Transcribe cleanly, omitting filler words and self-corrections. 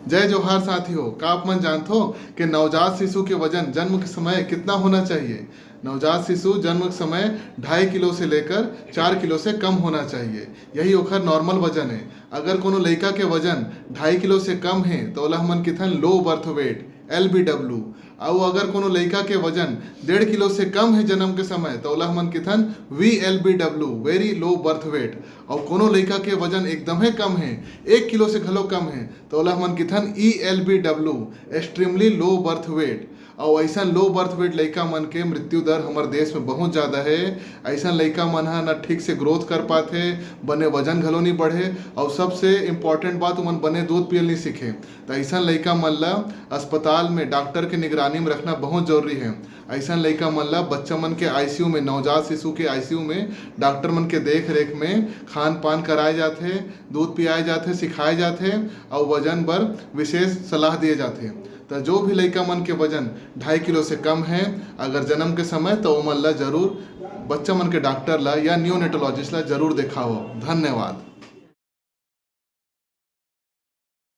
जय जोहार साथियों, का आप मन जानते हो कि नवजात शिशु के वजन जन्म के समय कितना होना चाहिए। नवजात शिशु जन्म के समय 2.5 किलो से लेकर 4 किलो से कम होना चाहिए। यही ओखर नॉर्मल वजन है। अगर कोनो लड़का के वजन 2.5 किलो से कम है तो ओला हमन किथन लो बर्थ वेट LBW। और अगर कोनो लड़का के वजन 1.5 किलो से कम है जन्म के समय तो ओला हमन किथन VLBW very low birth weight. और कोनो लड़का के वजन एकदम ही कम है, 1 किलो से घलो कम है तो ओला हमन किथन ELBW extremely low birth weight. और ऐसा लो बर्थ वेट लड़का मन के मृत्यु दर हमारे देश में बहुत ज़्यादा है। ऐसा लड़का मन है ना ठीक से ग्रोथ कर पाते, बने वजन घलो नहीं बढ़े, और सबसे इम्पॉर्टेंट बात उमन बने दूध पियल नहीं सीखे। तो ऐसा लड़का मन ला अस्पताल में डॉक्टर के निगरानी में रखना बहुत जरूरी है। ऐसा लड़का मन ला बच्चा मन के ICU में, नवजात शिशु के ICU में डॉक्टर मन के देख रेख में खान पान कराए जाते, दूध पियाए जाते, सिखाए जाते और वजन पर विशेष सलाह दिए जाते। तो जो भी लड़का मन के वजन 2.5 किलो से कम है अगर जन्म के समय तो वो मन ला जरूर बच्चा मन के डॉक्टर ला या न्यूनेटोलॉजिस्ट ला जरूर दिखाओ। धन्यवाद।